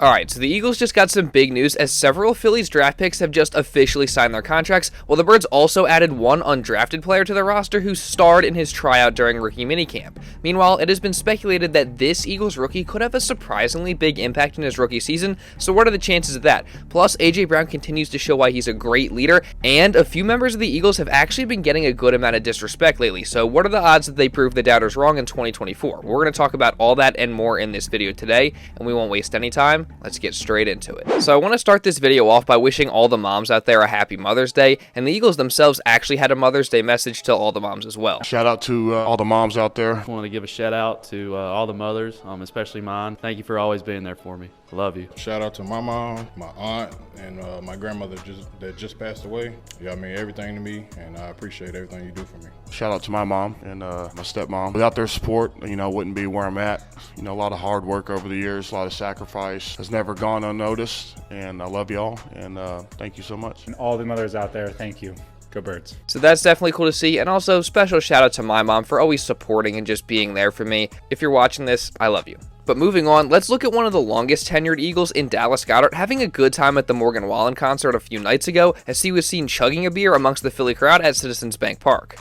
Alright, so the Eagles just got some big news as several Phillies draft picks have just officially signed their contracts, while the Birds also added one undrafted player to the roster who starred in his tryout during rookie minicamp. Meanwhile, it has been speculated that this Eagles rookie could have a surprisingly big impact in his rookie season, so what are the chances of that? Plus, A.J. Brown continues to show why he's a great leader, and a few members of the Eagles have actually been getting a good amount of disrespect lately, so what are the odds that they prove the doubters wrong in 2024? We're going to talk about all that and more in this video today, and we won't waste any time. Let's get straight into it. So I want to start this video off by wishing all the moms out there a happy Mother's Day, and the Eagles themselves actually had a Mother's Day message to all the moms as well. Shout out to all the moms out there. I want to give a shout out to all the mothers, especially mine. Thank you for always being there for me. I love you. Shout out to my mom, my aunt, and my grandmother that just passed away. Y'all mean everything to me, and I appreciate everything you do for me. Shout out to my mom and my stepmom. Without their support, I wouldn't be where I'm at. A lot of hard work over the years, a lot of sacrifice has never gone unnoticed, and I love y'all, and thank you so much. And all the mothers out there, thank you. Go Birds. So that's definitely cool to see, and also special shout out to my mom for always supporting and just being there for me. If you're watching this, I love you. But moving on, let's look at one of the longest tenured Eagles in Dallas Goedert having a good time at the Morgan Wallen concert a few nights ago as he was seen chugging a beer amongst the Philly crowd at Citizens Bank Park.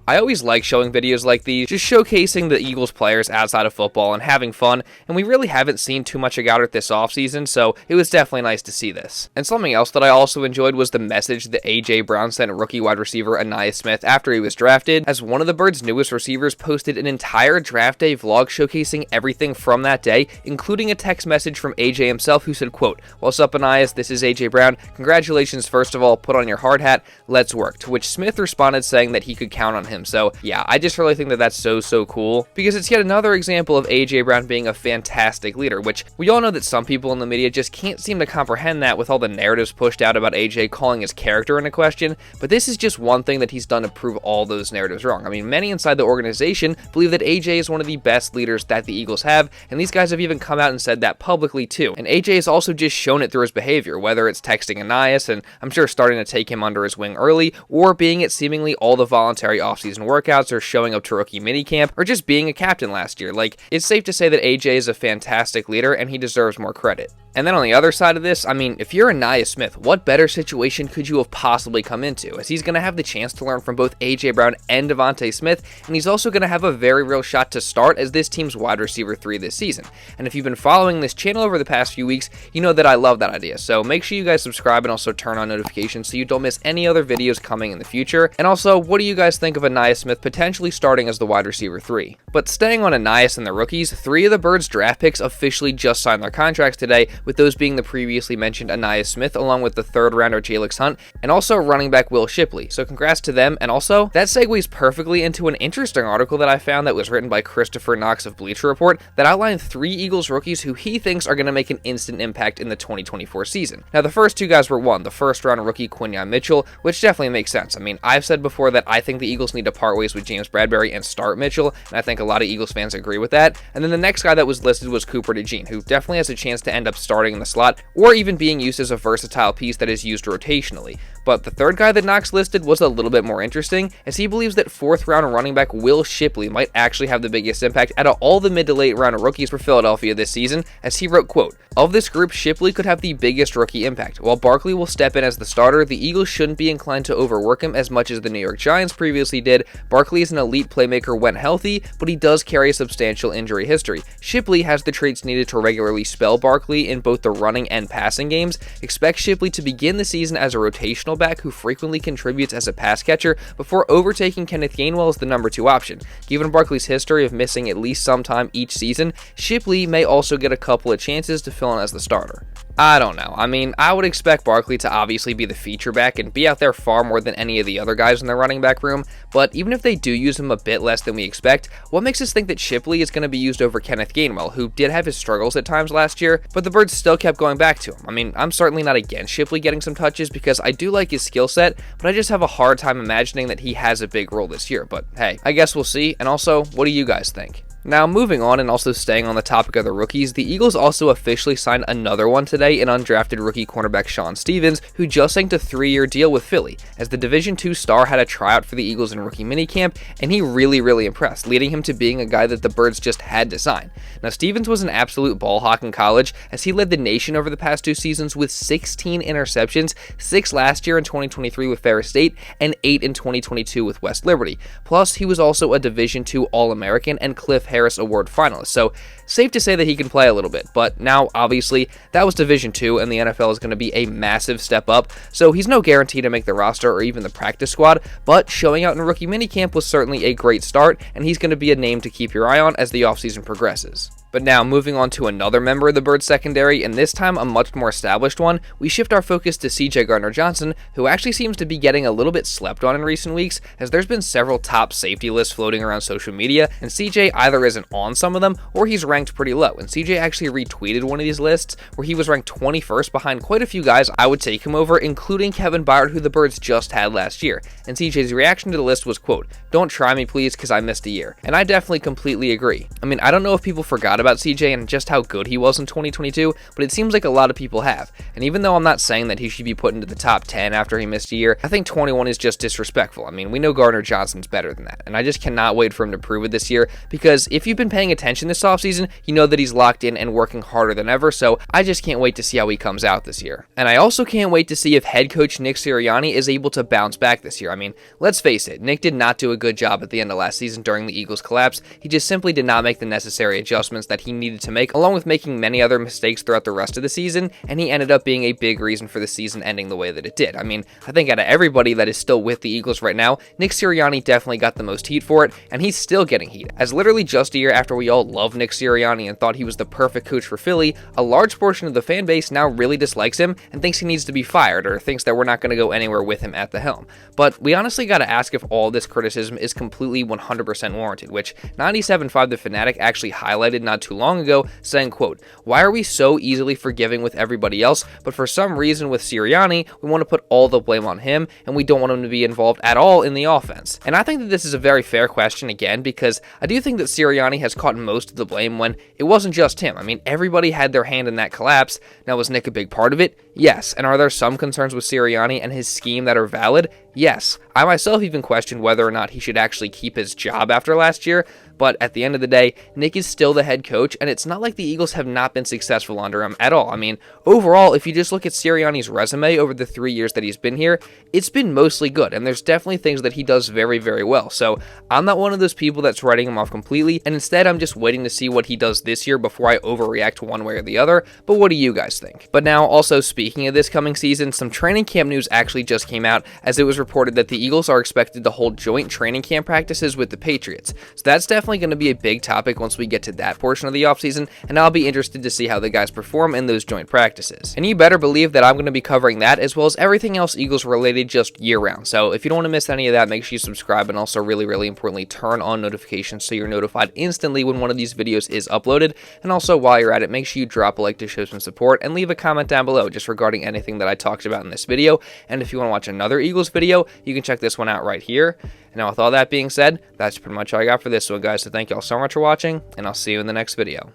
I always like showing videos like these, just showcasing the Eagles players outside of football and having fun, and we really haven't seen too much of Goedert this offseason, so it was definitely nice to see this. And something else that I also enjoyed was the message that A.J. Brown sent rookie wide receiver Nias Smith after he was drafted, as one of the Birds' newest receivers posted an entire draft day vlog showcasing everything from that day, including a text message from A.J. himself who said, quote, "What's up, Nias? This is A.J. Brown. Congratulations, first of all. Put on your hard hat. Let's work." To which Smith responded saying that he could count on him. So yeah, I just really think that that's so cool because it's yet another example of A.J. Brown being a fantastic leader, which we all know that some people in the media just can't seem to comprehend that with all the narratives pushed out about A.J. calling his character into question, but this is just one thing that he's done to prove all those narratives wrong. I mean, many inside the organization believe that A.J. is one of the best leaders that the Eagles have, and these guys have even come out and said that publicly too. And A.J. has also just shown it through his behavior, whether it's texting Nias, and I'm sure starting to take him under his wing early, or being at seemingly all the voluntary offseason workouts, or showing up to rookie minicamp, or just being a captain last year. Like, it's safe to say that A.J. is a fantastic leader, and he deserves more credit. And then on the other side of this, I mean, if you're a Nias Smith, what better situation could you have possibly come into? As he's going to have the chance to learn from both A.J. Brown and Devontae Smith, and he's also going to have a very real shot to start as this team's wide receiver 3 this season. And if you've been following this channel over the past few weeks, you know that I love that idea. So make sure you guys subscribe and also turn on notifications so you don't miss any other videos coming in the future. And also, what do you guys think of a Nias Smith potentially starting as the wide receiver 3? But staying on Nias and the rookies, 3 of the Birds' draft picks officially just signed their contracts today, with those being the previously mentioned Nias Smith, along with the 3rd rounder Jalix Hunt, and also running back Will Shipley. So congrats to them, and also, that segues perfectly into an interesting article that I found that was written by Christopher Knox of Bleacher Report that outlined 3 Eagles rookies who he thinks are going to make an instant impact in the 2024 season. Now, the first 2 guys were the 1st round rookie Quinyon Mitchell, which definitely makes sense. I mean, I've said before that I think the Eagles need to part ways with James Bradbury and start Mitchell, and I think a lot of Eagles fans agree with that. And then the next guy that was listed was Cooper DeJean, who definitely has a chance to end up starting in the slot, or even being used as a versatile piece that is used rotationally. But the 3rd guy that Knox listed was a little bit more interesting, as he believes that 4th round running back Will Shipley might actually have the biggest impact out of all the mid to late round rookies for Philadelphia this season, as he wrote, quote, "Of this group, Shipley could have the biggest rookie impact. While Barkley will step in as the starter, the Eagles shouldn't be inclined to overwork him as much as the New York Giants previously did. Barkley is an elite playmaker when healthy, but he does carry a substantial injury history. Shipley has the traits needed to regularly spell Barkley in both the running and passing games. Expect Shipley to begin the season as a rotational back who frequently contributes as a pass catcher before overtaking Kenneth Gainwell as the number 2 option. Given Barkley's history of missing at least some time each season, Shipley may also get a couple of chances to fill in as the starter." I don't know. I mean, I would expect Barkley to obviously be the feature back and be out there far more than any of the other guys in the running back room, but even if they do use him a bit less than we expect, what makes us think that Shipley is going to be used over Kenneth Gainwell, who did have his struggles at times last year, but the Birds still kept going back to him? I mean, I'm certainly not against Shipley getting some touches because I do like his skill set, but I just have a hard time imagining that he has a big role this year. But hey, I guess we'll see. And also, what do you guys think? Now, moving on and also staying on the topic of the rookies, the Eagles also officially signed another one today in undrafted rookie cornerback Sean Stevens, who just inked a 3-year deal with Philly, as the Division II star had a tryout for the Eagles in rookie minicamp, and he really impressed, leading him to being a guy that the Birds just had to sign. Now, Stevens was an absolute ball hawk in college, as he led the nation over the past 2 seasons with 16 interceptions, 6 last year in 2023 with Ferris State, and 8 in 2022 with West Liberty. Plus, he was also a Division II All-American and Cliff Harris Award finalist, so safe to say that he can play a little bit. But now, obviously, that was Division II, and the NFL is going to be a massive step up, so he's no guarantee to make the roster or even the practice squad, but showing out in rookie minicamp was certainly a great start, and he's going to be a name to keep your eye on as the offseason progresses. But now, moving on to another member of the Birds secondary, and this time a much more established one, we shift our focus to CJ Garner Johnson, who actually seems to be getting a little bit slept on in recent weeks, as there's been several top safety lists floating around social media, and CJ either isn't on some of them, or he's ranked pretty low, and CJ actually retweeted one of these lists, where he was ranked 21st behind quite a few guys I would take him over, including Kevin Byard, who the Birds just had last year, and CJ's reaction to the list was, quote, "Don't try me please, cause I missed a year," and I definitely completely agree. I mean, I don't know if people forgot about CJ and just how good he was in 2022, but it seems like a lot of people have. And even though I'm not saying that he should be put into the top 10 after he missed a year, I think 21 is just disrespectful. I mean, we know Garner Johnson's better than that, and I just cannot wait for him to prove it this year, because if you've been paying attention this offseason, you know that he's locked in and working harder than ever, so I just can't wait to see how he comes out this year. And I also can't wait to see if head coach Nick Sirianni is able to bounce back this year. I mean, let's face it, Nick did not do a good job at the end of last season during the Eagles' collapse. He just simply did not make the necessary adjustments that he needed to make, along with making many other mistakes throughout the rest of the season, and he ended up being a big reason for the season ending the way that it did. I mean, I think out of everybody that is still with the Eagles right now, Nick Sirianni definitely got the most heat for it, and he's still getting heat, as literally just a year after we all loved Nick Sirianni and thought he was the perfect coach for Philly, a large portion of the fan base now really dislikes him and thinks he needs to be fired, or thinks that we're not going to go anywhere with him at the helm. But we honestly got to ask if all this criticism is completely 100% warranted, which 97.5 The Fanatic actually highlighted not too long ago, saying, quote, "Why are we so easily forgiving with everybody else, but for some reason with Sirianni, we want to put all the blame on him, and we don't want him to be involved at all in the offense?" And I think that this is a very fair question again, because I do think that Sirianni has caught most of the blame when it wasn't just him. I mean, everybody had their hand in that collapse. Now, was Nick a big part of it? Yes. And are there some concerns with Sirianni and his scheme that are valid? Yes. I myself even questioned whether or not he should actually keep his job after last year, but at the end of the day, Nick is still the head coach, and it's not like the Eagles have not been successful under him at all. I mean, overall, if you just look at Sirianni's resume over the 3 years that he's been here, it's been mostly good, and there's definitely things that he does very well. So I'm not one of those people that's writing him off completely, and instead I'm just waiting to see what he does this year before I overreact one way or the other. But what do you guys think? But now, also speaking of this coming season, some training camp news actually just came out, as it was reported that the Eagles are expected to hold joint training camp practices with the Patriots. So that's definitely going to be a big topic once we get to that portion of the offseason, and I'll be interested to see how the guys perform in those joint practices. And you better believe that I'm going to be covering that as well as everything else Eagles related just year round. So if you don't want to miss any of that, make sure you subscribe, and also really importantly, turn on notifications so you're notified instantly when one of these videos is uploaded. And also, while you're at it, make sure you drop a like to show some support, and leave a comment down below just regarding anything that I talked about in this video. And if you want to watch another Eagles video, you can check this one out right here. And now, with all that being said, that's pretty much all I got for this one, guys. So thank you all so much for watching, and I'll see you in the next video.